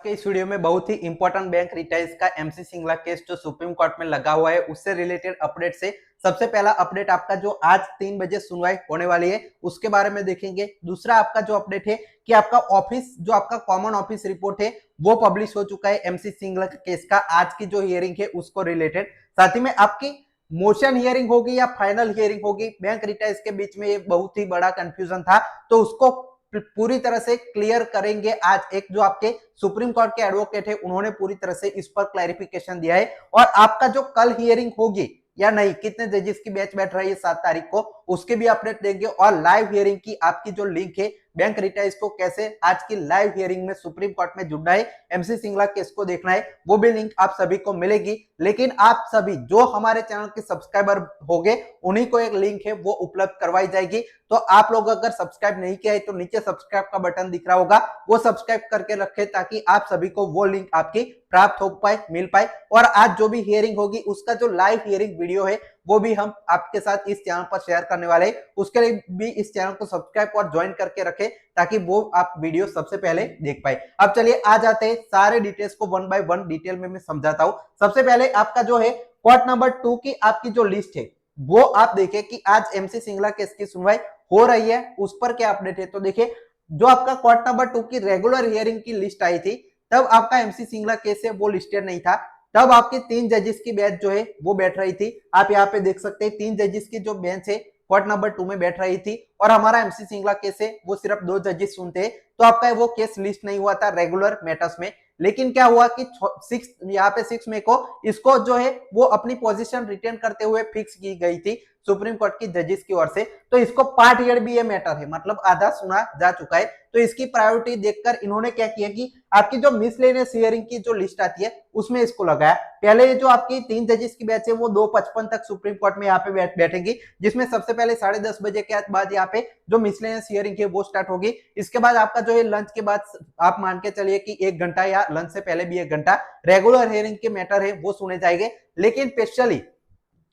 के इस वीडियो में बहुत ही इंपॉर्टेंट बैंक रिटाइज का एमसी सिंगला केस जो सुप्रीम कोर्ट में लगा हुआ है उससे रिलेटेड अपडेट से सबसे पहला अपडेट आपका जो आज 3 बजे सुनवाई होने वाली है उसके बारे में देखेंगे। दूसरा आपका जो अपडेट है कि आपका ऑफिस जो आपका कॉमन ऑफिस रिपोर्ट है वो पब्लिश हो चुका है एमसी सिंगला केस का आज की जो हियरिंग है उसको रिलेटेड। साथ ही में आपकी मोशन हियरिंग होगी या फाइनल हियरिंग होगी, बैंक रिटाइज के बीच में ये बहुत ही बड़ा कंफ्यूजन था तो उसको पूरी तरह से क्लियर करेंगे। आज एक जो आपके सुप्रीम कोर्ट के एडवोकेट है उन्होंने पूरी तरह से इस पर क्लैरिफिकेशन दिया है और आपका जो कल हियरिंग होगी या नहीं, कितने जजेस की बैच बैठ रही है 7 तारीख को, उसके भी अपडेट देंगे। और लाइव हियरिंग की आपकी जो लिंक है बैंक रिटाइज को कैसे आज की लाइव हियरिंग में सुप्रीम कोर्ट में जुड़ना है, एमसी सिंगला केस को देखना है, वो भी लिंक आप सभी को मिलेगी। लेकिन आप सभी जो हमारे चैनल के सब्सक्राइबर होंगे उन्हीं को एक लिंक है वो उपलब्ध करवाई जाएगी। तो आप लोग अगर सब्सक्राइब नहीं किया है तो नीचे सब्सक्राइब का बटन दिख रहा होगा, वो सब्सक्राइब करके रखें ताकि आप सभी को वो लिंक आपकी प्राप्त हो पाए, मिल पाए। और आज जो भी हियरिंग होगी उसका जो लाइव हियरिंग वीडियो है वो भी हम आपके साथ इस चैनल पर शेयर करने वाले हैं। उसके लिए भी इस चैनल को सब्सक्राइब और ज्वाइन करके रखें ताकि वो आप वीडियो सबसे पहले देख पाए। अब चलिए आ जाते हैं सारे डिटेल्स को वन बाय वन डिटेल में मैं समझाता हूं। सबसे पहले आपका जो है कोर्ट नंबर 2 की आपकी जो लिस्ट है वो आप देखिए कि आज एमसी सिंगला केस की सुनवाई हो रही है, उस पर क्या अपडेट है। तो देखिए जो आपका कोर्ट नंबर 2 की रेगुलर हियरिंग की लिस्ट आई थी तब आपका एमसी सिंगला केस है वो लिस्टेड नहीं था। तब आपकी 3 जजेस की बेंच जो है वो बैठ रही थी। आप यहाँ पे देख सकते हैं 3 जजेस की जो बेंच है कोर्ट नंबर 2 में बैठ रही थी और हमारा एमसी सिंगला केस है वो सिर्फ 2 जजेस सुनते हैं। तो आपका वो केस लिस्ट नहीं हुआ था रेगुलर मैटर्स में। लेकिन क्या हुआ कि 6 मई को इसको जो है वो अपनी पोजीशन रिटेन करते हुए फिक्स की गई थी सुप्रीम कोर्ट की जजेस की ओर से। तो इसको पार्ट हियर भी ये मैटर है, मतलब आधा सुना जा चुका है। तो इसकी प्रायोरिटी देखकर इन्होंने क्या किया कि आपकी जो मिसलेनियस हियरिंग की जो लिस्ट आती है उसमें इसको लगाया। पहले जो आपकी 3 जजेस की बैच है वो 2:55 तक सुप्रीम कोर्ट में यहाँ पे बैठेंगी, जिसमें सबसे पहले 10:30 बजे के बाद यहाँ पे जो मिसलेनियस हियरिंग है वो स्टार्ट होगी। इसके बाद आपका जो है लंच के बाद आप मान के चलिए कि 1 घंटा या लंच से पहले भी 1 घंटा रेगुलर हियरिंग के मैटर है वो सुने जाएंगे। लेकिन स्पेशली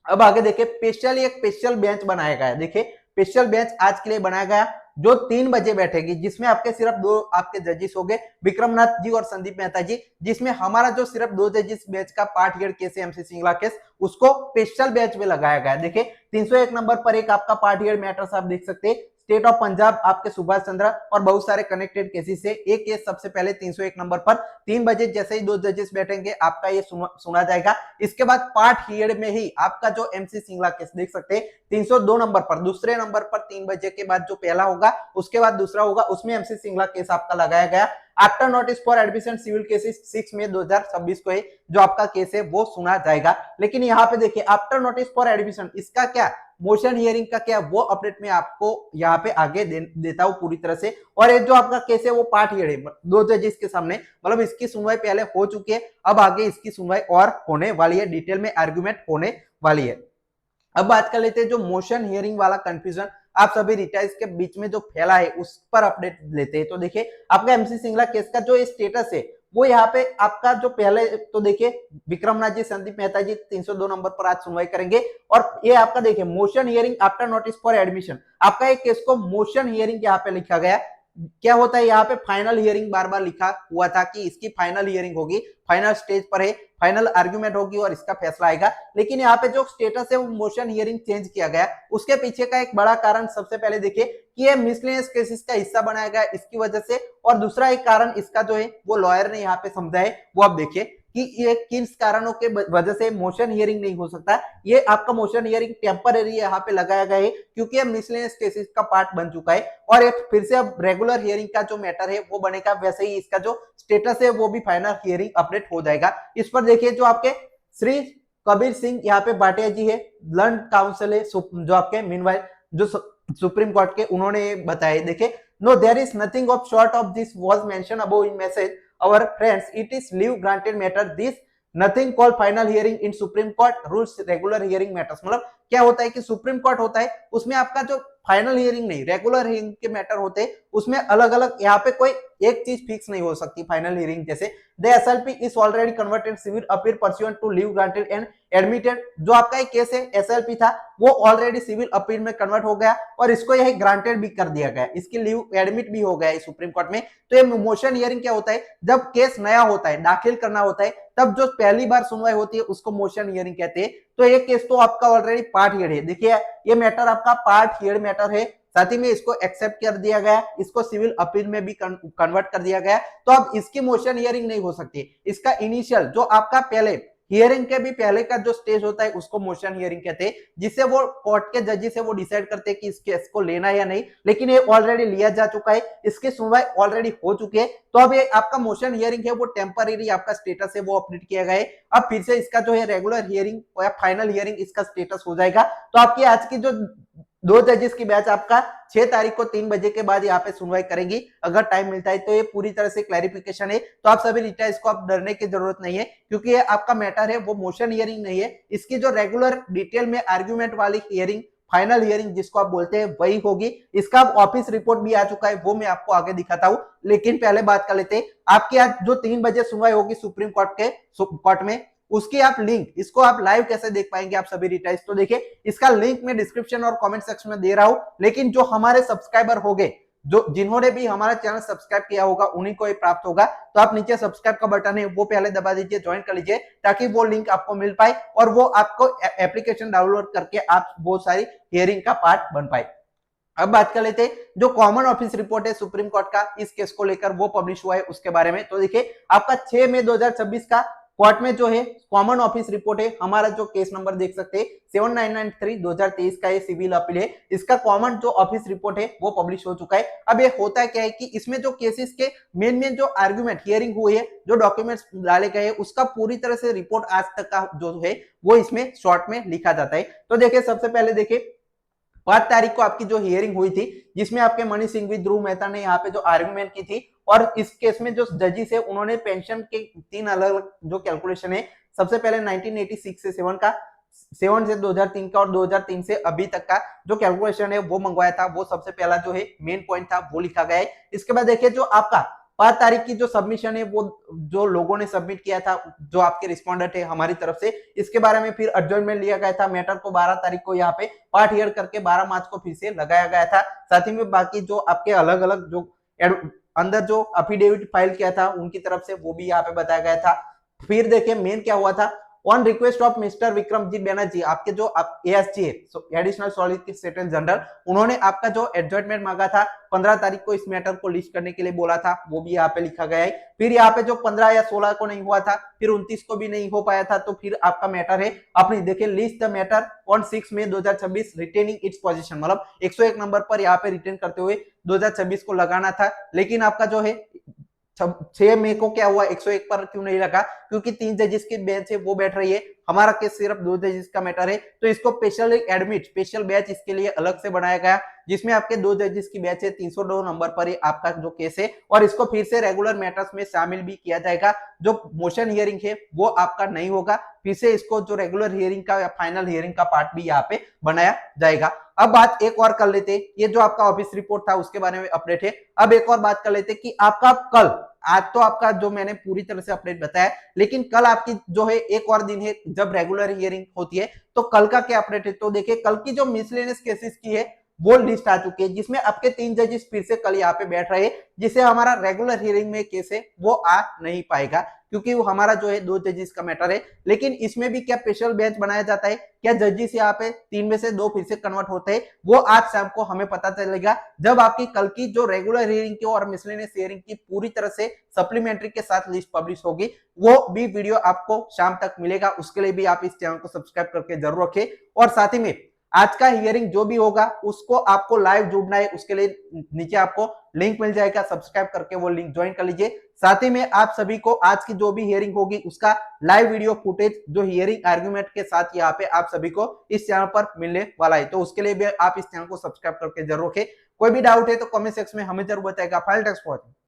अब आगे देखिए स्पेशली एक स्पेशल बेंच बनाया गया है। देखिए स्पेशल बेंच आज के लिए बनाया गया जो 3 बजे बैठेगी, जिसमें आपके सिर्फ 2 आपके जजेस हो गए विक्रमनाथ जी और संदीप मेहता जी, जिसमें हमारा जो सिर्फ 2 जजेस बेंच का पार्ट हियर केस है एमसी सिंगला केस उसको स्पेशल बेंच में लगाया गया है। देखिए 301 नंबर पर एक आपका पार्ट हियर मैटर्स आप देख सकते हैं, स्टेट ऑफ पंजाब आपके सुभाष चंद्र और बहुत सारे कनेक्टेड केसेस से एक केस सबसे पहले 301 नंबर पर 3 बजे जैसे ही 2 जजेस बैठेंगे आपका ये सुना जाएगा। इसके बाद पार्ट हियर में ही आपका जो एमसी सिंगला केस देख सकते हैं 302 नंबर पर दूसरे नंबर पर 3 बजे के बाद जो पहला होगा उसके बाद दूसरा होगा, उसमें एमसी सिंगला केस आपका लगाया गया। After notice for admission civil cases 6 मई 2026 को है जो आपका केस है वो सुना जाएगा। लेकिन यहाँ पे देखिए आफ्टर नोटिस फॉर एडमिशन इसका क्या मोशन हियरिंग का क्या वो अपडेट में आपको यहाँ पे आगे देता हूँ पूरी तरह से। और ये जो आपका केस है वो पार्ट हियर है 2 जजेस के सामने, मतलब इसकी सुनवाई पहले हो चुकी है, अब आगे इसकी सुनवाई और होने वाली है, डिटेल में आर्गुमेंट होने वाली है। अब बात कर लेते हैं जो मोशन हियरिंग वाला कंफ्यूजन आप सभी रिटाइज के बीच में जो फैला है उस पर अपडेट लेते हैं। तो देखिए आपका एमसी सिंगला केस का जो स्टेटस है वो यहाँ पे आपका जो पहले तो देखिए विक्रमनाथ जी संदीप मेहता जी 302 नंबर पर आज सुनवाई करेंगे। और ये आपका देखिए motion hearing after notice for admission आपका एक केस को मोशन हियरिंग यहाँ पे लिखा गया। क्या होता है यहाँ पे फाइनल हियरिंग बार बार लिखा हुआ था कि इसकी फाइनल हियरिंग होगी, फाइनल स्टेज पर है, फाइनल आर्गुमेंट होगी और इसका फैसला आएगा। लेकिन यहाँ पे जो स्टेटस है वो मोशन हियरिंग चेंज किया गया। उसके पीछे का एक बड़ा कारण सबसे पहले देखिए कि ये मिसलेनियस केसेस का हिस्सा बनाया गया इसकी वजह से, और दूसरा एक कारण इसका जो है वो लॉयर ने यहाँ पे समझा है वो आप देखिए कि ये किस कारणों के वजह से मोशन हियरिंग नहीं हो सकता। ये आपका मोशन हियरिंग टेम्पररी यहाँ पे लगाया गया है क्योंकि ये मिसलेनियस केसेस का पार्ट बन चुका है और एक फिर से अब रेगुलर हियरिंग का जो मैटर है वो बनेगा। वैसे ही इसका जो स्टेटस है वो भी फाइनल हियरिंग अपडेट हो जाएगा। इस पर देखिए जो आपके श्री कबीर सिंह यहाँ पे भाटिया जी है, लर्न काउंसिल है जो आपके मीनवाइल जो सुप्रीम कोर्ट के उन्होंने बताया। देखिए no there is nothing of short of this was mention above in message our friends it is leave granted matter this nothing called final hearing in supreme court rules regular hearing matters। मतलब क्या होता है कि supreme court होता है उसमें आपका जो फाइनल हियरिंग नहीं, रेगुलर हियरिंग के मैटर होते हैं, उसमें अलग अलग यहाँ पे कोई एक चीज फिक्स नहीं हो सकती फाइनल हियरिंग जैसे। The SLP is already converted civil appeal pursuant to leave granted and admitted. जो आपका एक केस है एसएलपी था वो ऑलरेडी सिविल अपील में कन्वर्ट हो गया और इसको यही ग्रांटेड भी कर दिया गया, इसकी लीव एडमिट भी हो गया है सुप्रीम कोर्ट में। तो ये मोशन हियरिंग क्या होता है, जब केस नया होता है, दाखिल करना होता है, तब जो पहली बार सुनवाई होती है उसको मोशन हियरिंग कहते हैं। तो ये केस तो आपका ऑलरेडी पार्ट हियर्ड है, देखिए ये मैटर आपका पार्ट हियर्ड मैटर है, साथ ही में इसको एक्सेप्ट कर दिया गया, इसको सिविल अपील में भी कन्वर्ट कर दिया गया। तो अब इसकी मोशन हियरिंग नहीं हो सकती, इसका इनिशियल जो आपका पहले हियरिंग के भी पहले का जो स्टेज होता है उसको मोशन हियरिंग कहते हैं, जिससे वो कोर्ट के जजेस है वो डिसाइड करते हैं कि इस केस को लेना है या नहीं, लेकिन ये ऑलरेडी लिया जा चुका है, इसकी सुनवाई ऑलरेडी हो चुकी है। तो अब ये आपका मोशन हियरिंग है वो टेम्पररी आपका स्टेटस है वो अपडेट किया गया है। अब फिर से इसका जो है रेगुलर हियरिंग या फाइनल हियरिंग इसका स्टेटस हो जाएगा। तो आपकी आज की जो 2 जजेस की बैच आपका 6 तारीख को 3 बजे के बाद यहाँ पे सुनवाई करेंगी, अगर टाइम मिलता है तो। ये पूरी तरह से क्लैरिफिकेशन है, तो आप सभी रिटाइज को आप डरने की जरूरत नहीं है, क्योंकि ये आपका मैटर है वो मोशन हियरिंग नहीं है। इसकी जो रेगुलर डिटेल में आर्ग्यूमेंट वाली हियरिंग, फाइनल हियरिंग जिसको आप बोलते हैं वही होगी। इसका ऑफिस रिपोर्ट भी आ चुका है, वो मैं आपको आगे दिखाता हूं, लेकिन पहले बात कर लेते हैं। आपकी आज जो 3 बजे सुनवाई होगी सुप्रीम कोर्ट में, उसकी आप लिंक, इसको आप लाइव कैसे देख पाएंगे आप सभी रिटाइज, तो देखिए इसका लिंक मैं डिस्क्रिप्शन और कमेंट सेक्शन में दे रहा हूं, लेकिन जो हमारे सब्सक्राइबर होंगे, जो जिन्होंने भी हमारा चैनल सब्सक्राइब किया होगा उन्हीं को ये प्राप्त होगा। तो आप नीचे सब्सक्राइब का बटन है वो पहले दबा दीजिए, ज्वाइन कर लीजिए, ताकि वो लिंक आपको मिल पाए और वो आपको एप्लीकेशन डाउनलोड करके आप बहुत सारी हियरिंग का पार्ट बन पाए। अब बात कर लेते हैं जो कॉमन ऑफिस रिपोर्ट है सुप्रीम कोर्ट का इस केस को लेकर वो पब्लिश हुआ है उसके बारे में। तो देखिए आपका 6 मई 2026 का कोर्ट में जो है कॉमन ऑफिस रिपोर्ट है, हमारा जो केस नंबर देख सकते हैं 7993/2023 का ये सिविल अपील है, इसका कॉमन जो ऑफिस रिपोर्ट है वो पब्लिश हो चुका है। अब ये होता क्या है कि इसमें जो केसेस के मेन जो आर्गुमेंट हियरिंग हुई है, जो डॉक्यूमेंट्स डाले गए हैं, उसका पूरी तरह से रिपोर्ट आज तक का जो है वो इसमें शॉर्ट में लिखा जाता है। तो देखिए सबसे पहले देखिए 5 तारीख को आपकी जो हियरिंग हुई थी, जिसमें आपके मणि सिंघवी, ध्रुव मेहता ने यहाँ पे जो आर्गुमेंट की थी, और इस केस में जो जजेस है उन्होंने पेंशन के 3 अलग अलग जो कैलकुलेशन है, सबसे पहले 1986 से 7 का, 7 से 2003 का और 2003 से अभी तक का जो कैलकुलेशन है वो मंगवाया था। वो सबसे पहला जो है मेन पॉइंट था वो लिखा गया है। इसके बाद देखिए जो आपका 5 तारीख की जो सबमिशन है वो जो लोगों ने सबमिट किया था, जो आपके रिस्पोंडेंट है हमारी तरफ से, इसके बारे में फिर एडजॉर्नमेंट लिया गया था। मैटर को 12 तारीख को यहाँ पे पार्ट हियर करके 12 मार्च को फिर से लगाया गया था। साथ ही में बाकी जो आपके अलग अलग जो अंदर जो अफिडेविट फाइल किया था उनकी तरफ से वो भी यहाँ पे बताया गया था। फिर देखिए मेन क्या हुआ था, on request of mister Vikramjit Banerjee, आपके जो एएसजी है एडिशनल सॉलिसिटर जनरल, उन्होंने आपका जो एडजॉर्नमेंट मांगा था 15 तारीख को इस मैटर को लिस्ट करने के लिए बोला था, वो भी यहाँ पे लिखा गया है। फिर यहाँ पे जो 15 या 16 को नहीं हुआ था, फिर 29 को भी नहीं हो पाया था, तो फिर आपका मैटर है अपनी देखिए लिस्ट द मैटर ऑन 6 मई 2026 रिटेनिंग इट्स पोजीशन, मतलब 101 नंबर पर यहाँ पे रिटेन करते हुए 2026 को लगाना था। लेकिन आपका जो है 6 मई को क्या हुआ, 101 पर क्यों नहीं लगा, क्योंकि 3 जजेस की बेंच है वो बैठ रही है, हमारा केस सिर्फ 2 जजेस का मैटर है, तो इसको स्पेशल बैच इसके लिए अलग से बनाया गया, जिसमें आपके 2 जजेस की बैच है। 302 नंबर पर ही आपका जो केस है, और इसको फिर से रेगुलर मैटर्स में शामिल भी किया जाएगा। जो मोशन हियरिंग है वो आपका नहीं होगा, फिर से इसको जो रेगुलर हियरिंग का या फाइनल हियरिंग का पार्ट भी यहाँ पे बनाया जाएगा। अब बात एक और कर लेते, ये जो आपका ऑफिस रिपोर्ट था उसके बारे में अपडेट है। अब एक और बात कर लेते कि आपका कल, आज तो आपका जो मैंने पूरी तरह से अपडेट बताया, लेकिन कल आपकी जो है एक और दिन है जब रेगुलर हियरिंग होती है, तो कल का क्या अपडेट है। तो देखिए कल की जो मिसलेनियस केसेस की है वो लिस्ट आ चुकी है, जिसमें आपके 3 जजेस फिर से कल यहाँ पे बैठ रहे हैं, जिसे हमारा रेगुलर हियरिंग में केस है वो आ नहीं पाएगा, क्योंकि वो हमारा जो है 2 जजेस का मैटर है। लेकिन इसमें भी क्या स्पेशल बेंच बनाया जाता है, क्या जजेस यहाँ पे 3 में से 2 फिर से कन्वर्ट होते हैं, वो आज शाम को हमें पता चलेगा, जब आपकी कल की जो रेगुलर हियरिंग की और मिसलेनियस हियरिंग की पूरी तरह से सप्लीमेंट्री के साथ लिस्ट पब्लिश होगी। वो भी वीडियो आपको शाम तक मिलेगा, उसके लिए भी आप इस चैनल को सब्सक्राइब करके जरूर रखें। और साथ ही में आज का हियरिंग जो भी होगा उसको आपको लाइव जुड़ना है, उसके लिए नीचे आपको लिंक मिल जाएगा, सब्सक्राइब करके वो लिंक ज्वाइन कर लीजिए। साथ ही में आप सभी को आज की जो भी हियरिंग होगी उसका लाइव वीडियो फुटेज जो हियरिंग आर्गुमेंट के साथ यहाँ पे आप सभी को इस चैनल पर मिलने वाला है, तो उसके लिए भी आप इस चैनल को सब्सक्राइब करके जरूर रखें। कोई भी डाउट है तो कमेंट सेक्शन में हमें जरूर बताएगा। Final text